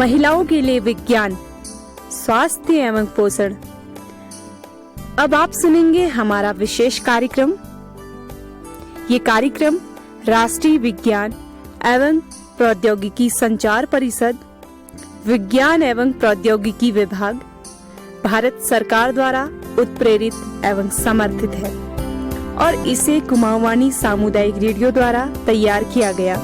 महिलाओं के लिए विज्ञान, स्वास्थ्य एवं पोषण। अब आप सुनेंगे हमारा विशेष कार्यक्रम। ये कार्यक्रम राष्ट्रीय विज्ञान एवं प्रौद्योगिकी संचार परिषद, विज्ञान एवं प्रौद्योगिकी विभाग, भारत सरकार द्वारा उत्प्रेरित एवं समर्थित है और इसे कुमाऊवानी सामुदायिक रेडियो द्वारा तैयार किया गया।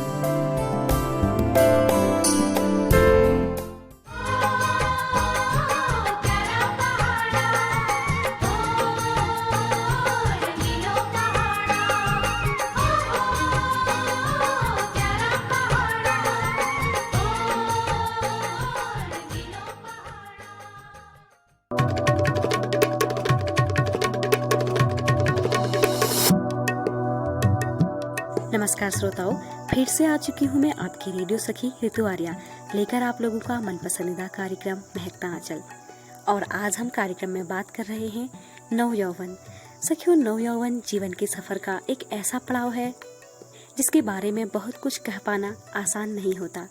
नमस्कार श्रोताओं, फिर से आ चुकी हूँ मैं आपकी रेडियो सखी ऋतु आर्या, लेकर आप लोगों का मन पसंदीदा कार्यक्रम महकता आंचल। और आज हम कार्यक्रम में बात कर रहे हैं नव यौवन। सखियों, नव यौवन जीवन के सफर का एक ऐसा पड़ाव है जिसके बारे में बहुत कुछ कह पाना आसान नहीं होता,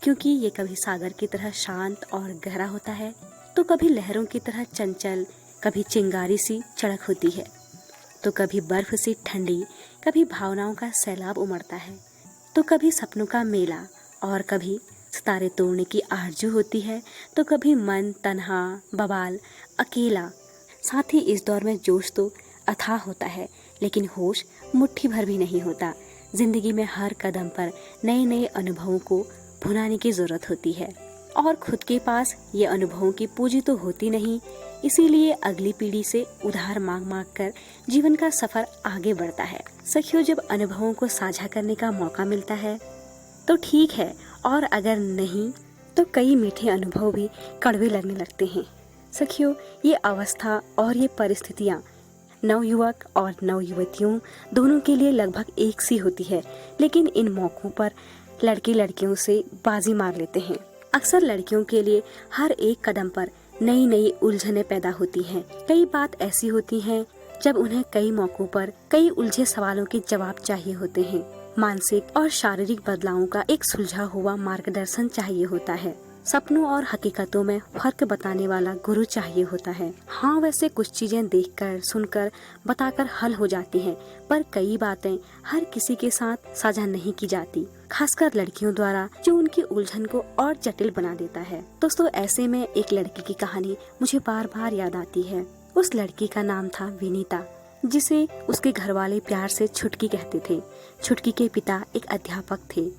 क्योंकि ये कभी सागर की तरह शांत और गहरा होता है, तो कभी लहरों की तरह चंचल, कभी चिंगारी सी चड़क होती है, तो कभी बर्फ सी ठंडी, कभी भावनाओं का सैलाब उमड़ता है, तो कभी सपनों का मेला और कभी सितारे तोड़ने की आरज़ू होती है, तो कभी मन तन्हा, बवाल, अकेला। साथ ही इस दौर में जोश तो अथाह होता है, लेकिन होश मुट्ठी भर भी नहीं होता। जिंदगी में हर कदम पर नए नए अनुभवों को भुनाने की ज़रूरत होती है और खुद के पास ये अनुभवों की पूंजी तो होती नहीं, इसीलिए अगली पीढ़ी से उधार मांग मांग कर जीवन का सफर आगे बढ़ता है। सखियों, जब अनुभवों को साझा करने का मौका मिलता है तो ठीक है, और अगर नहीं तो कई मीठे अनुभव भी कड़वे लगने लगते हैं। सखियों, ये अवस्था और ये परिस्थितियाँ नवयुवक और नवयुवतियों दोनों के लिए लगभग एक सी होती है, लेकिन इन मौकों पर लड़के लड़कियों से बाजी मार लेते हैं। अक्सर लड़कियों के लिए हर एक कदम पर नई नई उलझनें पैदा होती हैं। कई बात ऐसी होती हैं जब उन्हें कई मौकों पर कई उलझे सवालों के जवाब चाहिए होते हैं। मानसिक और शारीरिक बदलावों का एक सुलझा हुआ मार्गदर्शन चाहिए होता है। सपनों और हकीकतों में फर्क बताने वाला गुरु चाहिए होता है। हाँ, वैसे कुछ चीजें देखकर, सुनकर, बताकर हल हो जाती हैं, पर कई बातें हर किसी के साथ साझा नहीं की जाती, खासकर लड़कियों द्वारा, जो उनकी उलझन को और जटिल बना देता है। दोस्तों, ऐसे में एक लड़की की कहानी मुझे बार बार याद आती है। उस लड़की का नाम था विनीता, जिसे उसके घर वाले प्यार से छुटकी कहते थे। छुटकी के पिता एक अध्यापक थे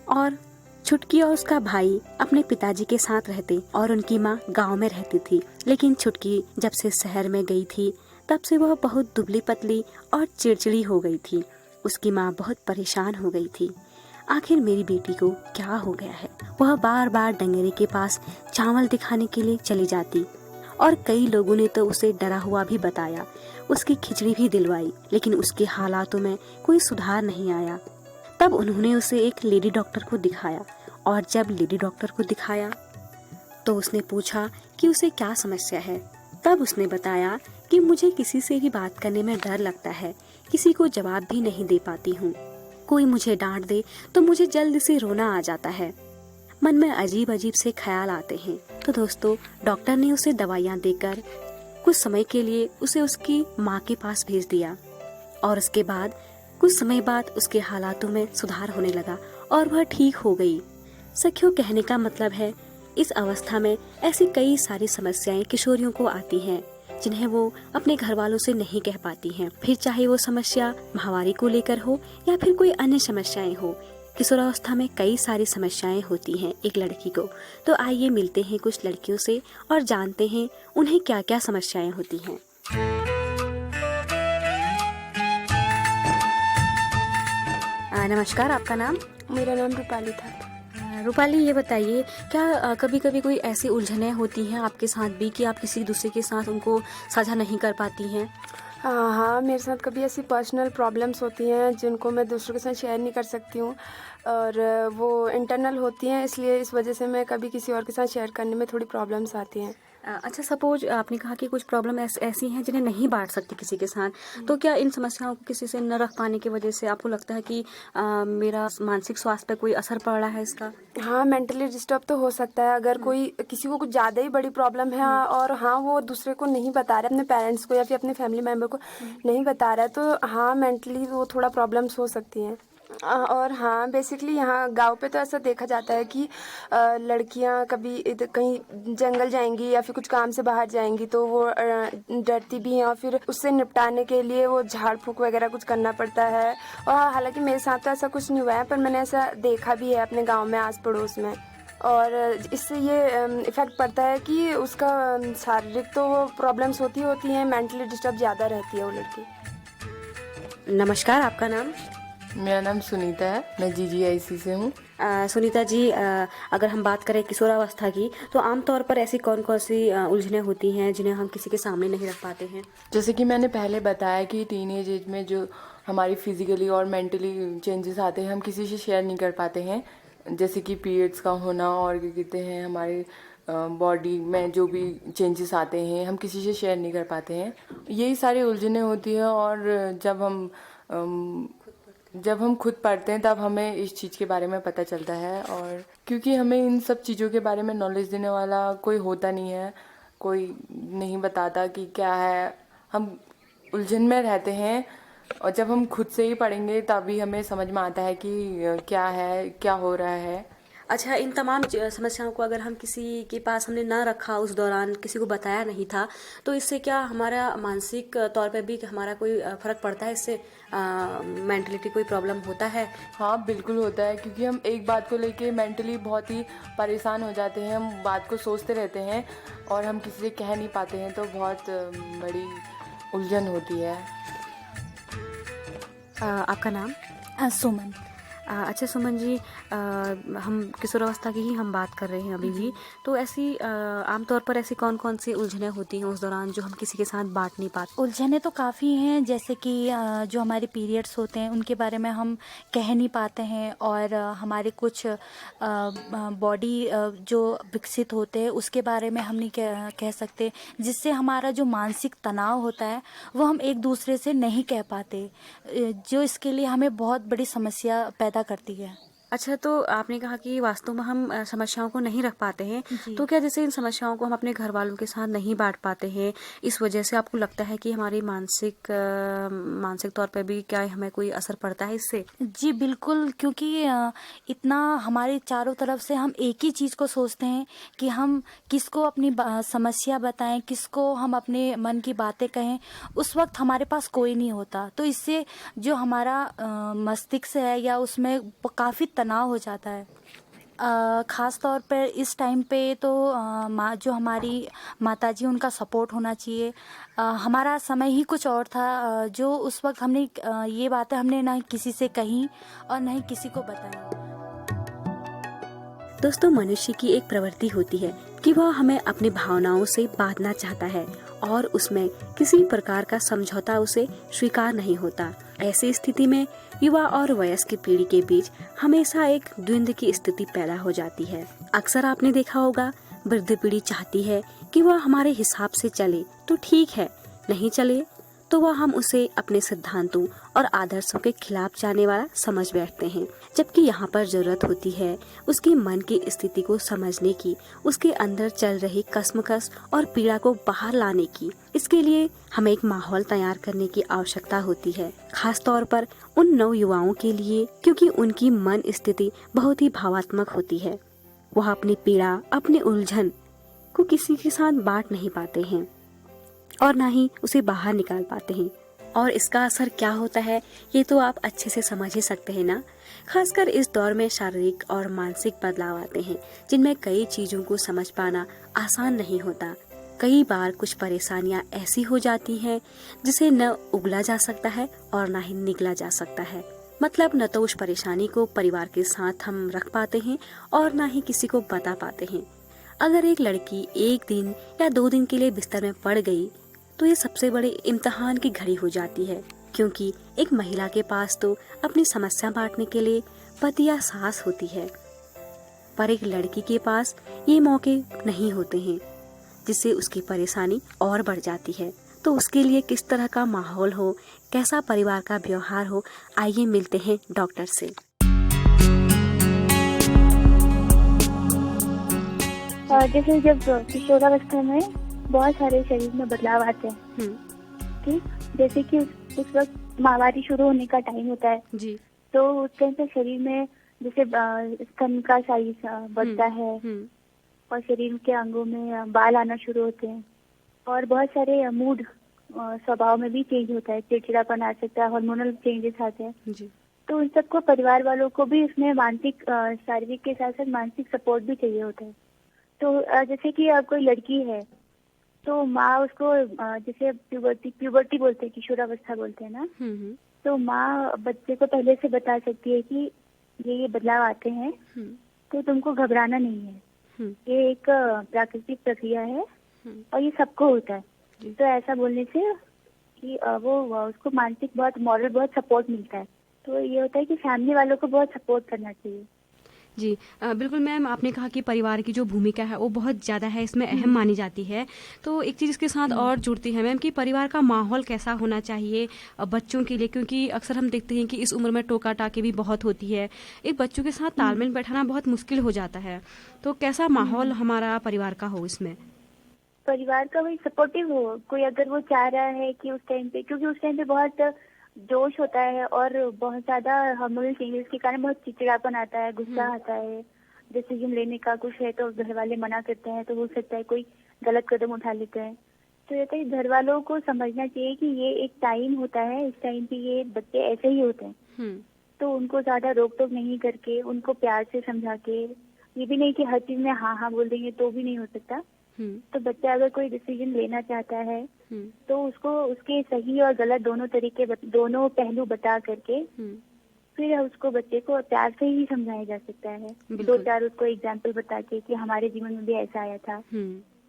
और छुटकी और उसका भाई अपने पिताजी के साथ रहते और उनकी माँ गांव में रहती थी। लेकिन छुटकी जब से शहर में गई थी तब से वह बहुत दुबली पतली और चिड़चिड़ी हो गई थी। उसकी माँ बहुत परेशान हो गई थी। आखिर मेरी बेटी को क्या हो गया है? वह बार बार डंगरे के पास चावल दिखाने के लिए चली जाती और कई लोगों ने तो उसे डरा हुआ भी बताया। उसकी खिचड़ी भी दिलवाई, लेकिन उसके हालातों में कोई सुधार नहीं आया। तब उन्होंने उसे एक लेडी डॉक्टर को दिखाया और जब लेडी डॉक्टर को दिखाया तो उसने पूछा कि उसे क्या समस्या है। तब उसने बताया कि मुझे किसी से भी बात करने में डर लगता है, किसी को जवाब भी नहीं दे पाती हूँ। कोई मुझे डांट दे तो मुझे जल्द से रोना आ जाता है। मन में अजीब अजीब से ख्याल आते हैं। तो दोस्तों, डॉक्टर ने उसे दवाइयाँ देकर कुछ समय के लिए उसे उसकी माँ के पास भेज दिया और उसके बाद कुछ समय बाद उसके हालातों में सुधार होने लगा और वह ठीक हो गई। सखियों, कहने का मतलब है, इस अवस्था में ऐसी कई सारी समस्याएं किशोरियों को आती हैं जिन्हें वो अपने घर वालों से नहीं कह पाती हैं। फिर चाहे वो समस्या माहवारी को लेकर हो या फिर कोई अन्य समस्याएं हो, किशोरावस्था में कई सारी समस्याएं होती हैं एक लड़की को। तो आइए मिलते हैं कुछ लड़कियों से और जानते हैं उन्हें क्या क्या समस्याएं होती हैं। नमस्कार, आपका नाम? मेरा नाम रूपाली था। रूपाली, ये बताइए, क्या कभी कभी कोई ऐसी उलझनें होती हैं आपके साथ भी कि आप किसी दूसरे के साथ उनको साझा नहीं कर पाती हैं? हाँ, मेरे साथ कभी ऐसी पर्सनल प्रॉब्लम्स होती हैं जिनको मैं दूसरों के साथ शेयर नहीं कर सकती हूँ और वो इंटरनल होती हैं, इसलिए इस वजह से मैं कभी किसी और के साथ शेयर करने में थोड़ी प्रॉब्लम्स आती हैं। अच्छा, सपोज आपने कहा कि कुछ प्रॉब्लम ऐसी हैं जिन्हें नहीं बांट सकती किसी के साथ, तो क्या इन समस्याओं को किसी से न रख पाने की वजह से आपको लगता है कि मेरा मानसिक स्वास्थ्य पर कोई असर पड़ रहा है इसका? हाँ, मेंटली डिस्टर्ब तो हो सकता है अगर कोई किसी को कुछ ज़्यादा ही बड़ी प्रॉब्लम है और हाँ वो दूसरे को नहीं बता रहा है, अपने पेरेंट्स को या फिर अपने फैमिली मेम्बर को नहीं बता रहा है, तो हाँ मेंटली वो थोड़ा प्रॉब्लम्स हो सकती हैं। और हाँ बेसिकली यहाँ गांव पे तो ऐसा देखा जाता है कि लड़कियां कभी कहीं जंगल जाएंगी या फिर कुछ काम से बाहर जाएंगी तो वो डरती भी हैं और फिर उससे निपटाने के लिए वो झाड़ फूक वगैरह कुछ करना पड़ता है। और हालांकि मेरे साथ तो ऐसा कुछ नहीं हुआ है, पर मैंने ऐसा देखा भी है अपने गाँव में आस पड़ोस में। और इससे ये इफ़ेक्ट पड़ता है कि उसका शारीरिक तो प्रॉब्लम्स होती हैं, मेंटली डिस्टर्ब ज़्यादा रहती है वो लड़की। नमस्कार, आपका नाम? मेरा नाम सुनीता है, मैं GGIC से हूँ। सुनीता जी, अगर हम बात करें किशोरावस्था की तो आमतौर पर ऐसी कौन कौन सी उलझनें होती हैं जिन्हें हम किसी के सामने नहीं रख पाते हैं? जैसे कि मैंने पहले बताया कि टीनेज एज में जो हमारी फिजिकली और मेंटली चेंजेस आते हैं हम किसी से शेयर नहीं कर पाते हैं, जैसे कि पीरियड्स का होना और क्या कहते हैं हमारे बॉडी में जो भी चेंजेस आते हैं हम किसी से शेयर नहीं कर पाते हैं। यही सारी उलझनें होती हैं और जब हम खुद पढ़ते हैं तब हमें इस चीज़ के बारे में पता चलता है। और क्योंकि हमें इन सब चीज़ों के बारे में नॉलेज देने वाला कोई होता नहीं है, कोई नहीं बताता कि क्या है, हम उलझन में रहते हैं और जब हम खुद से ही पढ़ेंगे तभी हमें समझ में आता है कि क्या है, क्या हो रहा है। अच्छा, इन तमाम समस्याओं को अगर हम किसी के पास हमने ना रखा, उस दौरान किसी को बताया नहीं था, तो इससे क्या हमारा मानसिक तौर पे भी हमारा कोई फ़र्क पड़ता है? इससे मेंटलिटी कोई प्रॉब्लम होता है? हाँ बिल्कुल होता है, क्योंकि हम एक बात को लेके मेंटली बहुत ही परेशान हो जाते हैं, हम बात को सोचते रहते हैं और हम किसी से कह नहीं पाते हैं, तो बहुत बड़ी उलझन होती है। आपका नाम? सुमन। अच्छा सुमन जी, हम किशोरावस्था की ही हम बात कर रहे हैं अभी भी, तो ऐसी आमतौर पर ऐसी कौन कौन सी उलझनें होती हैं उस दौरान जो हम किसी के साथ बांट नहीं पाते? उलझनें तो काफ़ी हैं, जैसे कि जो हमारे पीरियड्स होते हैं उनके बारे में हम कह नहीं पाते हैं और हमारे कुछ बॉडी जो विकसित होते हैं उसके बारे में हम नहीं कह सकते, जिससे हमारा जो मानसिक तनाव होता है वो हम एक दूसरे से नहीं कह पाते, जो इसके लिए हमें बहुत बड़ी समस्या पैदा करती है। अच्छा, तो आपने कहा कि वास्तव में हम समस्याओं को नहीं रख पाते हैं, तो क्या जैसे इन समस्याओं को हम अपने घर वालों के साथ नहीं बांट पाते हैं, इस वजह से आपको लगता है कि हमारी मानसिक तौर पे भी क्या हमें कोई असर पड़ता है इससे? जी बिल्कुल, क्योंकि इतना हमारे चारों तरफ से हम एक ही चीज़ को सोचते हैं कि हम किसको अपनी समस्या बताएं, किसको हम अपने मन की बातें कहें, उस वक्त हमारे पास कोई नहीं होता, तो इससे जो हमारा मस्तिष्क है या उसमें काफ़ी तनाव हो जाता है। ख़ास तौर पर इस टाइम पे तो जो हमारी माताजी उनका सपोर्ट होना चाहिए। हमारा समय ही कुछ और था, जो उस वक्त हमने ये बातें हमने ना किसी से कही और ना ही किसी को बताई। दोस्तों, मनुष्य की एक प्रवृत्ति होती है कि वह हमें अपनी भावनाओं से बांधना चाहता है और उसमें किसी प्रकार का समझौता उसे स्वीकार नहीं होता। ऐसी स्थिति में युवा और वयस्क पीढ़ी के बीच हमेशा एक द्वंद्व की स्थिति पैदा हो जाती है। अक्सर आपने देखा होगा, वृद्ध पीढ़ी चाहती है कि वह हमारे हिसाब से चले तो ठीक है, नहीं चले तो वह हम उसे अपने सिद्धांतों और आदर्शों के खिलाफ जाने वाला समझ बैठते हैं, जबकि यहाँ पर जरूरत होती है उसके मन की स्थिति को समझने की, उसके अंदर चल रही कश्मकश और पीड़ा को बाहर लाने की। इसके लिए हमें एक माहौल तैयार करने की आवश्यकता होती है, खास तौर पर उन नव युवाओं के लिए, क्योंकि उनकी मन स्थिति बहुत ही भावात्मक होती है। वह अपनी पीड़ा, अपनी उलझन को किसी के साथ बांट नहीं पाते हैं और ना ही उसे बाहर निकाल पाते हैं। और इसका असर क्या होता है ये तो आप अच्छे से समझ ही सकते हैं ना। खासकर इस दौर में शारीरिक और मानसिक बदलाव आते हैं, जिनमें कई चीजों को समझ पाना आसान नहीं होता। कई बार कुछ परेशानियां ऐसी हो जाती हैं जिसे न उगला जा सकता है और ना ही निगला जा सकता है। मतलब न तो उस परेशानी को परिवार के साथ हम रख पाते हैं और ना ही किसी को बता पाते हैं। अगर एक लड़की 1 दिन या 2 दिन के लिए बिस्तर में पड़ गई तो ये सबसे बड़े इम्तिहान की घड़ी हो जाती है, क्योंकि एक महिला के पास तो अपनी समस्या बांटने के लिए पति या सास होती है, पर एक लड़की के पास ये मौके नहीं होते हैं, जिससे उसकी परेशानी और बढ़ जाती है। तो उसके लिए किस तरह का माहौल हो, कैसा परिवार का व्यवहार हो, आइए मिलते हैं डॉक्टर से। जैसे जब किशोरावस्था में बहुत सारे शरीर में बदलाव आते हैं, ठीक, जैसे कि उस वक्त माहवारी शुरू होने का टाइम होता है जी। तो उस टाइम पे शरीर में जैसे स्तन का साइज बढ़ता है और शरीर के अंगों में बाल आना शुरू होते हैं और बहुत सारे मूड स्वभाव में भी चेंज होता है, चिड़चिड़ापन आ सकता है, हार्मोनल चेंजेस आते हैं। जी। तो उन सबको परिवार वालों को भी उसमें मानसिक शारीरिक के साथ साथ मानसिक सपोर्ट भी चाहिए होता है। तो जैसे कि कोई लड़की है तो माँ उसको जैसे प्यूबर्टी बोलते हैं, किशोरावस्था बोलते हैं ना, तो माँ बच्चे को पहले से बता सकती है कि ये बदलाव आते हैं तो तुमको घबराना नहीं है, ये एक प्राकृतिक प्रक्रिया है और ये सबको होता है। तो ऐसा बोलने से कि वो उसको मानसिक बहुत मॉरल बहुत सपोर्ट मिलता है। तो ये होता है कि फैमिली वालों को बहुत सपोर्ट करना चाहिए। जी बिल्कुल मैम, आपने कहा कि परिवार की जो भूमिका है वो बहुत ज़्यादा है, इसमें अहम मानी जाती है। तो एक चीज़ इसके साथ और जुड़ती है मैम कि परिवार का माहौल कैसा होना चाहिए बच्चों के लिए, क्योंकि अक्सर हम देखते हैं कि इस उम्र में टोका टाकी भी बहुत होती है, एक बच्चों के साथ तालमेल बैठाना बहुत मुश्किल हो जाता है। तो कैसा माहौल हमारा परिवार का हो इसमें? परिवार का वही सपोर्टिव हो, कोई अगर वो चाह रहा है कि उस टाइम पे, क्योंकि उस टाइम पे बहुत जोश होता है और बहुत ज्यादा हार्मोनल चेंजेस के कारण बहुत चिड़चिड़ापन आता है, गुस्सा आता है, डिसीजन लेने का कुछ है तो घर वाले मना करते हैं तो हो सकता है कोई गलत कदम उठा लेते हैं। तो ये तो घर वालों को समझना चाहिए कि ये एक टाइम होता है, इस टाइम पे ये बच्चे ऐसे ही होते हैं। तो उनको ज्यादा रोक टोक नहीं करके उनको प्यार से समझा के, ये भी नहीं कि हर चीज में हाँ हाँ बोल देंगे तो भी नहीं हो सकता। तो बच्चा अगर कोई डिसीजन लेना चाहता है तो उसको उसके सही और गलत दोनों पहलू बता करके फिर उसको बच्चे को प्यार से ही समझाया जा सकता है। 2-4 उसको एग्जाम्पल बता के कि हमारे जीवन में भी ऐसा आया था,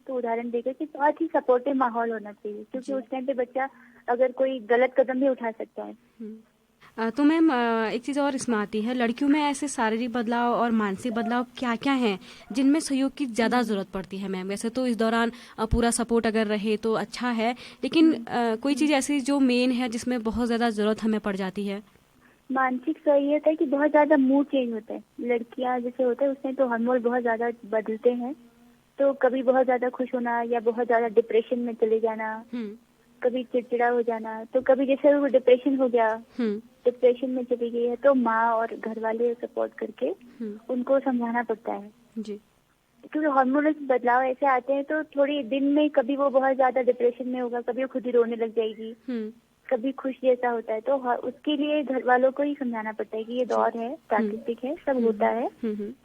तो उदाहरण देकर कि बहुत ही सपोर्टिव माहौल होना चाहिए, क्योंकि उस टाइम पे बच्चा अगर कोई गलत कदम भी उठा सकता है। तो मैम एक चीज़ और इसमें आती है, लड़कियों में ऐसे शारीरिक बदलाव और मानसिक बदलाव क्या क्या हैं जिनमें सहयोग की ज़्यादा ज़रूरत पड़ती है मैम? वैसे तो इस दौरान पूरा सपोर्ट अगर रहे तो अच्छा है, लेकिन कोई चीज़ ऐसी जो मेन है जिसमें बहुत ज़्यादा ज़रूरत हमें पड़ जाती है? मानसिक सहूलियत है कि बहुत ज्यादा मूड चेंज होता है, लड़कियां जैसे होता है उसमें तो हार्मोन बहुत ज्यादा बदलते हैं, तो कभी बहुत ज्यादा खुश होना या बहुत ज्यादा डिप्रेशन में चले जाना, कभी चिड़चिड़ा हो जाना। तो कभी जैसे वो डिप्रेशन हो गया, डिप्रेशन में चली गई है, तो माँ और घर वाले सपोर्ट करके उनको समझाना पड़ता है जी। क्योंकि हार्मोनल बदलाव ऐसे आते हैं तो थोड़ी दिन में कभी वो बहुत ज्यादा डिप्रेशन में होगा, कभी वो खुद ही रोने लग जाएगी, कभी खुश जैसा होता है। तो उसके लिए घर वालों को ही समझाना पड़ता है कि ये दौर है, प्राकृतिक है, सब होता है,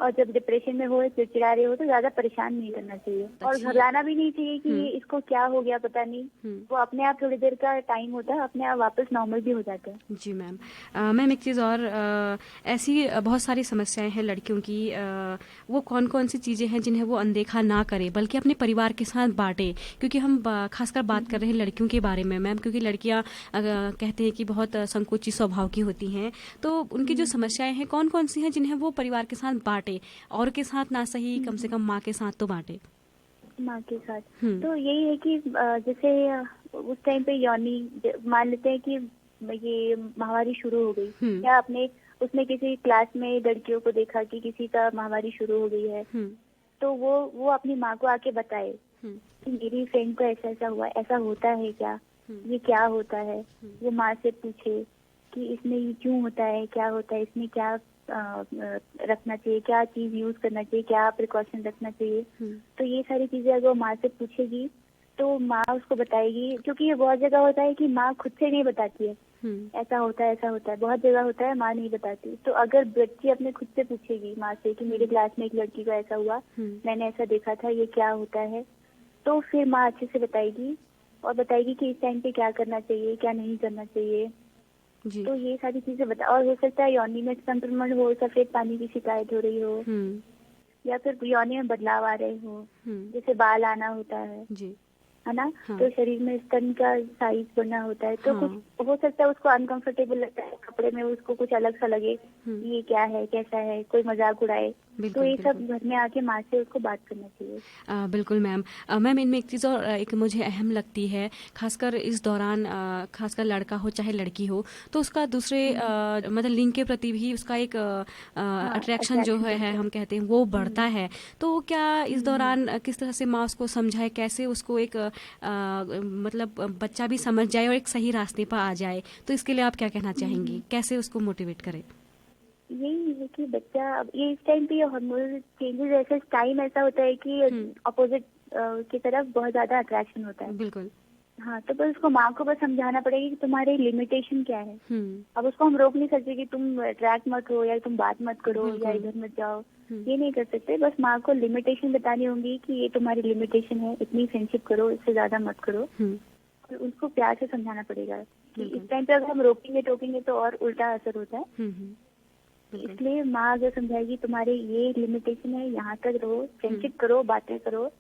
और जब डिप्रेशन में हो, चिड़चिड़ा रहे हो तो ज्यादा परेशान नहीं करना चाहिए और घबराना भी नहीं चाहिए कि ये इसको क्या हो गया पता नहीं, वो अपने आप थोड़ी देर का टाइम होता है, अपने आप वापस नॉर्मल भी हो जाता है। जी मैम। मैम एक चीज़ और, ऐसी बहुत सारी समस्याएं हैं लड़कियों की, वो कौन कौन सी चीज़ें हैं जिन्हें वो अनदेखा ना करे बल्कि अपने परिवार के साथ बांटे, क्योंकि हम खासकर बात कर रहे हैं लड़कियों के बारे में मैम, क्योंकि लड़कियां कहते हैं कि बहुत संकोची स्वभाव की होती हैं, तो उनकी जो समस्याएं हैं कौन कौन सी हैं जिन्हें वो परिवार के साथ बांटे, और के साथ ना सही कम से कम माँ के साथ तो बांटे। माँ के साथ तो यही है कि जैसे उस टाइम पे योनि, मान लेते हैं कि ये माहवारी शुरू हो गई, या आपने उसमें किसी क्लास में लड़कियों को देखा कि किसी का माहवारी शुरू हो गई है, तो वो अपनी माँ को आके बताए कि मेरी फ्रेंड को ऐसा ऐसा हुआ, ऐसा होता है क्या, ये क्या होता है, वो माँ से पूछे कि इसमें ये क्यों होता है, क्या होता है, इसमें क्या रखना चाहिए, क्या चीज यूज करना चाहिए, क्या प्रिकॉशन रखना चाहिए। तो ये सारी चीजें अगर माँ से पूछेगी तो माँ उसको बताएगी, क्योंकि ये बहुत जगह होता है कि माँ खुद से नहीं बताती है, ऐसा होता है, ऐसा होता है, बहुत जगह होता है माँ नहीं बताती। तो अगर बच्ची अपने खुद से पूछेगी माँ से कि मेरे क्लास में एक लड़की को ऐसा हुआ, मैंने ऐसा देखा था, ये क्या होता है, तो फिर माँ अच्छे से बताएगी और बताएगी कि इस टाइम पे क्या करना चाहिए, क्या नहीं करना चाहिए जी। तो ये सारी चीजें बता, और हो सकता है योनि में संक्रमण हो, सफेद पानी की शिकायत हो रही हो, या फिर योनि में बदलाव आ रहे हो, जैसे बाल आना होता है जी। है ना। हाँ। तो शरीर में स्तन का साइज बढ़ना होता है, तो हाँ। कुछ हो सकता है उसको अनकंफर्टेबल लगता है कपड़े में, उसको कुछ अलग सा लगे, ये क्या है, कैसा है, कोई मजाक उड़ाए। बिल्कुल, तो ये सब बिल्कुल। घर में आके माँ से उसको बात करना चाहिए। बिल्कुल मैम। मैम इनमें एक चीज़ और एक मुझे अहम लगती है, खासकर इस दौरान, खासकर लड़का हो चाहे लड़की हो, तो उसका दूसरे मतलब लिंग के प्रति भी उसका एक अट्रैक्शन जो है हम कहते हैं वो बढ़ता है। तो क्या इस दौरान किस तरह से माँ उसको समझाए, कैसे उसको एक मतलब बच्चा भी समझ जाए और एक सही रास्ते पर आ जाए, तो इसके लिए आप क्या कहना चाहेंगी, कैसे उसको मोटिवेट करें? यही है कि बच्चा अब ये इस टाइम पे हार्मोनल चेंजेस ऐसे टाइम ऐसा होता है कि अपोजिट की तरफ बहुत ज्यादा अट्रैक्शन होता है। बिल्कुल। हाँ, तो बस उसको माँ को बस समझाना पड़ेगा कि तुम्हारी लिमिटेशन क्या है। अब उसको हम रोक नहीं सकते कि तुम ट्रैक मत हो या तुम बात मत करो या इधर मत जाओ, ये नहीं कर सकते। बस माँ को लिमिटेशन बतानी होंगी कि ये तुम्हारी लिमिटेशन है, इतनी फ्रेंडशिप करो, इससे ज्यादा मत करो। और उनको प्यार से समझाना पड़ेगा कि इस टाइम पे अगर हम रोकेंगे टोकेंगे तो और उल्टा असर होता है। इसलिए माँ अगर समझाएगी तुम्हारे ये लिमिटेशन है, यहाँ तक रहो, फ्रेंडशिप करो, बातें करो,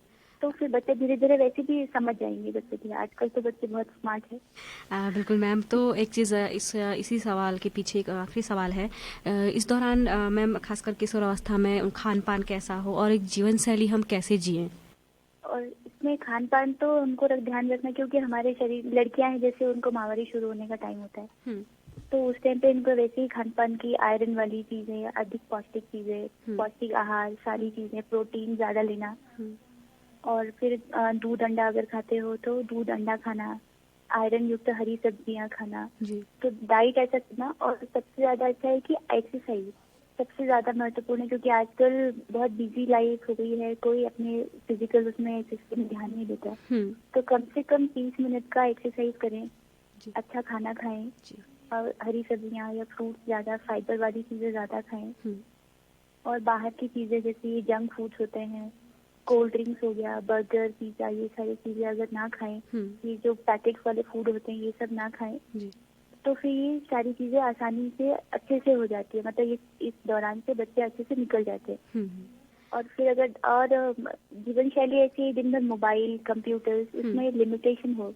तो फिर बच्चे धीरे धीरे वैसे भी समझ जाएंगे। बच्चे भी आजकल तो बच्चे बहुत स्मार्ट है। बिल्कुल मैम। तो एक चीज़ इसी सवाल के पीछे एक आखिरी सवाल है। इस दौरान मैम खासकर किशोर अवस्था में खान पान कैसा हो और एक जीवन शैली हम कैसे जिएं? और इसमें खान पान तो उनको ध्यान रखना, क्योंकि हमारे शरीर, लड़कियां हैं जैसे, उनको माहवारी शुरू होने का टाइम होता है, तो उस टाइम पे इनको वैसे ही खान पान की आयरन वाली चीजें, अधिक पौष्टिक चीजें, पौष्टिक आहार, सारी चीजें, प्रोटीन ज्यादा लेना। और फिर दूध अंडा अगर खाते हो तो दूध अंडा खाना, आयरन युक्त हरी सब्जियां खाना। तो डाइट ऐसा करना। और सबसे ज्यादा अच्छा है कि एक्सरसाइज सबसे ज्यादा महत्वपूर्ण है, क्योंकि आजकल बहुत बिजी लाइफ हो गई है, कोई अपने फिजिकल उसमें सिस्टम ध्यान नहीं देता। तो कम से कम 30 मिनट का एक्सरसाइज करें, अच्छा खाना खाएं, और हरी सब्जियां या फ्रूट ज्यादा, फाइबर वाली चीजें ज्यादा खाएं। और बाहर की चीजें जैसे जंक फूड्स होते हैं, कोल्ड ड्रिंक्स हो गया, बर्गर, पिज्जा, ये सारी चीजें अगर ना खाएं, ये जो पैकेट वाले फूड होते हैं ये सब ना खाएं, तो फिर ये सारी चीजें आसानी से अच्छे से हो जाती है। मतलब इस दौरान से बच्चे अच्छे से निकल जाते हैं। और फिर अगर और जीवन शैली ऐसी है, दिन भर मोबाइल, कंप्यूटर, इसमें लिमिटेशन हो।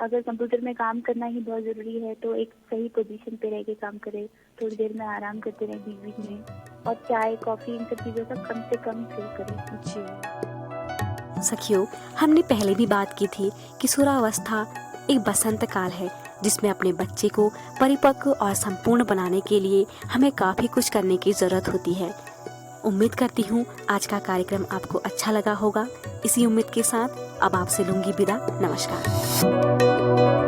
अगर कंप्यूटर में काम करना ही बहुत जरूरी है तो एक सही पोजीशन पे रह के काम करे, थोड़ी देर में आराम करते रहे बीच बीच में, और चाय कॉफी इन सब चीजों का कम से कम सेवन करें। सखियों, हमने पहले भी बात की थी कि किशोरावस्था एक बसंत काल है जिसमें अपने बच्चे को परिपक्व और संपूर्ण बनाने के लिए हमें काफी कुछ करने की जरूरत होती है। उम्मीद करती हूँ आज का कार्यक्रम आपको अच्छा लगा होगा। इसी उम्मीद के साथ अब आपसे लूंगी विदा। नमस्कार।